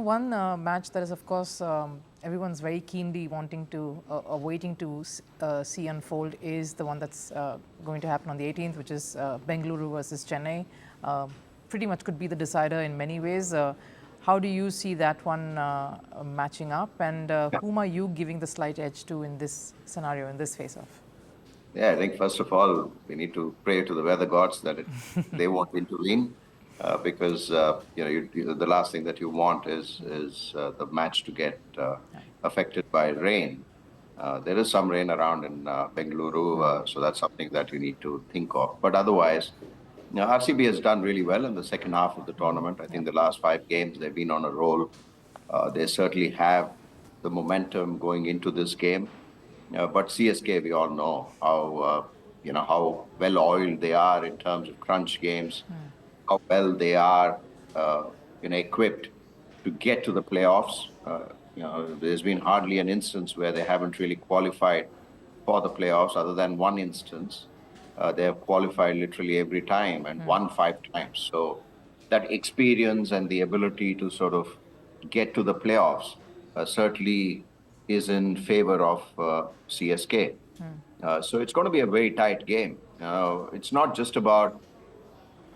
one match that is, of course, everyone's very keenly wanting to, waiting to see unfold is the one that's going to happen on the 18th, which is Bengaluru versus Chennai. Pretty much could be the decider in many ways. How do you see that one matching up, and whom are you giving the slight edge to in this scenario, in this face-off? Yeah, I think first of all, we need to pray to the weather gods that they won't intervene, because the last thing that you want is the match to get affected by rain. There is some rain around in Bengaluru, so that's something that you need to think of. But otherwise, RCB has done really well in the second half of the tournament. I think the last 5 games they've been on a roll. They certainly have the momentum going into this game. But CSK, we all know how well-oiled they are in terms of crunch games, how well they are equipped to get to the playoffs. There's been hardly an instance where they haven't really qualified for the playoffs, other than one instance. They have qualified literally every time and won 5 times. So that experience and the ability to sort of get to the playoffs certainly is in favor of CSK. So it's going to be a very tight game. It's not just about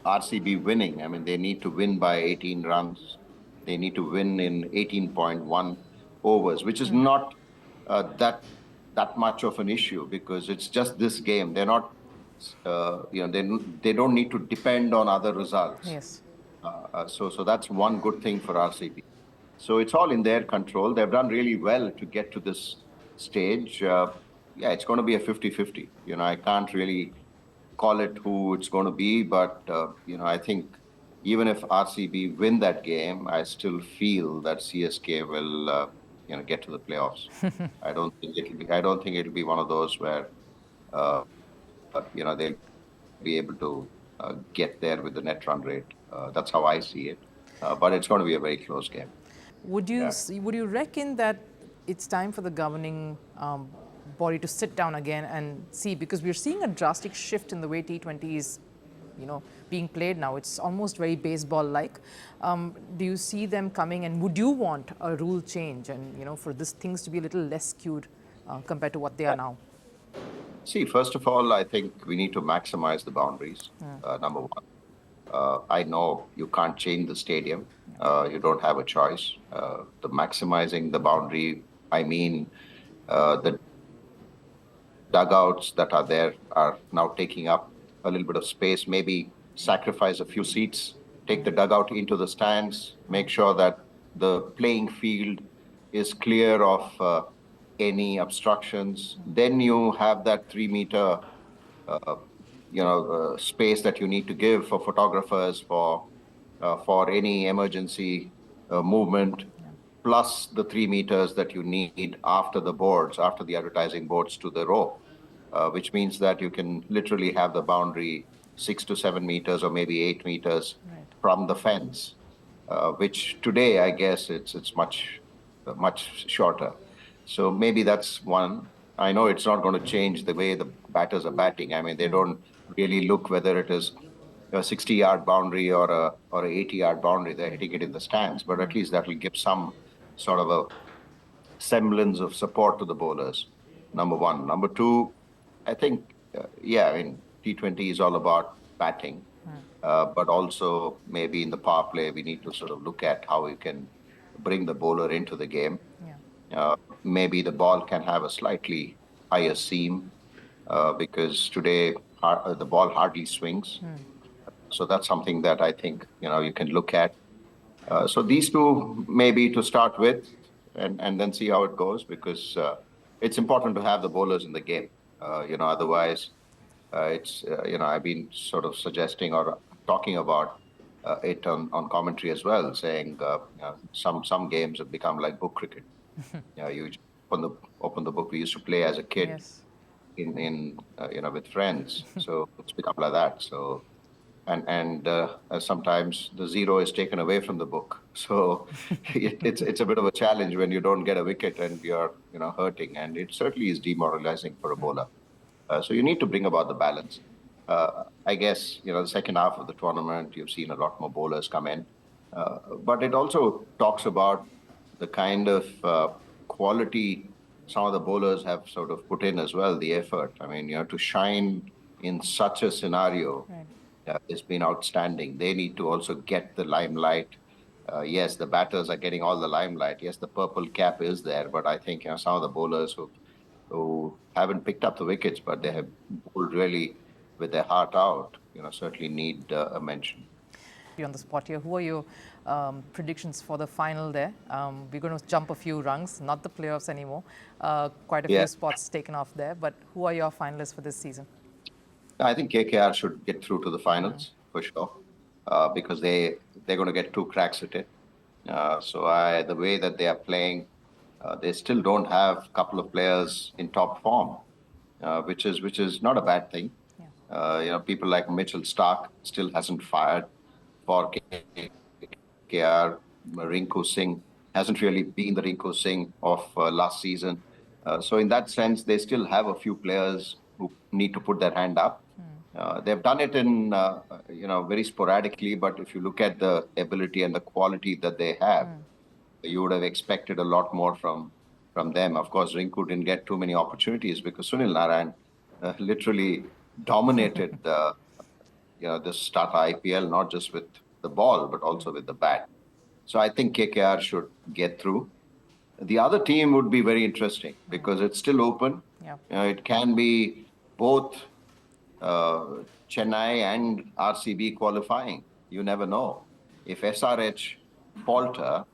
RCB winning. I mean, they need to win by 18 runs. They need to win in 18.1 overs, which is not that much of an issue, because it's just this game. They're not, they don't need to depend on other results. Yes. So that's one good thing for RCB. So it's all in their control. They've done really well to get to this stage. It's going to be a 50-50. I can't really call it who it's going to be, but I think even if RCB win that game, I still feel that CSK will get to the playoffs. I don't think it'll be one of those where they'll be able to get there with the net run rate. That's how I see it. But it's going to be a very close game. Would you reckon that it's time for the governing body to sit down again and see, because we're seeing a drastic shift in the way T20 is, being played now. It's almost very baseball-like. Do you see them coming, and would you want a rule change and for these things to be a little less skewed compared to what they are now? See, first of all, I think we need to maximize the boundaries. Number one. I know you can't change the stadium. You don't have a choice. The maximizing the boundary, I mean, the dugouts that are there are now taking up a little bit of space. Maybe sacrifice a few seats, take the dugout into the stands, make sure that the playing field is clear of any obstructions. Then you have that 3-meter space that you need to give for photographers, for any emergency movement, plus the 3 meters that you need after the advertising boards to the row, which means that you can literally have the boundary 6 to 7 meters or maybe 8 meters from the fence, which today, I guess, it's much shorter. So maybe that's one. I know it's not going to change the way the batters are batting. I mean, they don't really look whether it is a 60-yard boundary or a 80-yard boundary. They're hitting it in the stands, but at least that will give some sort of a semblance of support to the bowlers. Number one. Number two, I think, T20 is all about batting, but also maybe in the power play, we need to sort of look at how we can bring the bowler into the game. Maybe the ball can have a slightly higher seam, because today the ball hardly swings. So that's something that I think you can look at. So these two maybe to start with, and then see how it goes, because it's important to have the bowlers in the game. Otherwise, it's I've been sort of suggesting or talking about it on commentary as well, saying some games have become like book cricket. You open the book we used to play as a kid. Yes. in with friends. So it's become like that. So and sometimes the zero is taken away from the book. So it's a bit of a challenge when you don't get a wicket and you're hurting, and it certainly is demoralizing for a bowler. So you need to bring about the balance. I guess the second half of the tournament, you've seen a lot more bowlers come in. But it also talks about the kind of quality some of the bowlers have sort of put in as well, the effort. I mean, to shine in such a scenario has been outstanding. They need to also get the limelight. Yes, the batters are getting all the limelight. Yes, the purple cap is there, but I think some of the bowlers who haven't picked up the wickets, but they have bowled really with their heart out, certainly need a mention. On the spot here, who are your predictions for the final there? We're going to jump a few rungs, not the playoffs anymore. Quite a few spots taken off there, but who are your finalists for this season? I think KKR should get through to the finals for sure, because they're going to get two cracks at it. The way that they are playing, they still don't have a couple of players in top form, which is not a bad thing. People like Mitchell Stark still hasn't fired for KKR. Rinku Singh hasn't really been the Rinku Singh of last season. So in that sense, they still have a few players who need to put their hand up. They've done it in, very sporadically, but if you look at the ability and the quality that they have, you would have expected a lot more from them. Of course, Rinku didn't get too many opportunities because Sunil Narayan literally dominated this Tata IPL, not just with the ball, but also with the bat. So I think KKR should get through. The other team would be very interesting because it's still open. It can be both Chennai and RCB qualifying. You never know. If SRH falter,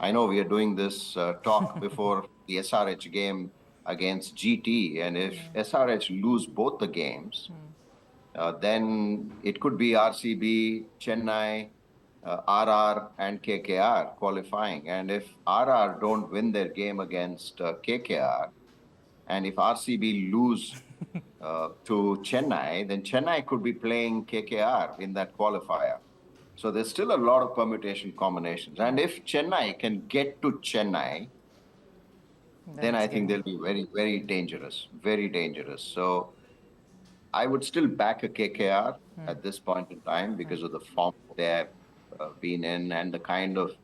I know we are doing this talk before the SRH game against GT, and if SRH lose both the games, then it could be RCB, Chennai, RR, and KKR qualifying. And if RR don't win their game against KKR, and if RCB lose to Chennai, then Chennai could be playing KKR in that qualifier. So there's still a lot of permutation combinations. And if Chennai can get to Chennai, then I think they'll be very, very dangerous, very dangerous. So I would still back a KKR at this point in time because of the form they have been in and the kind of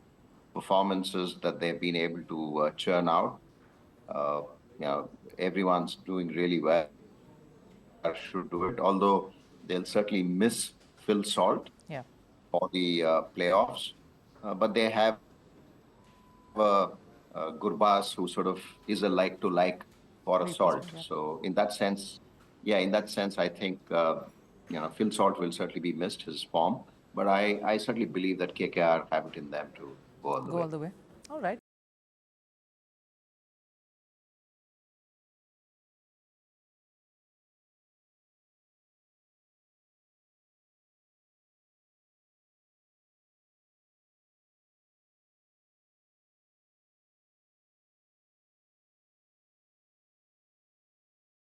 performances that they've been able to churn out. Everyone's doing really well. Should do it, although they'll certainly miss Phil Salt for the playoffs. But they have Gurbaz, who sort of is a like-to-like for a Salt. So in that sense, I think Phil Salt will certainly be missed, his form. But I certainly believe that KKR have it in them to go all the way. All right.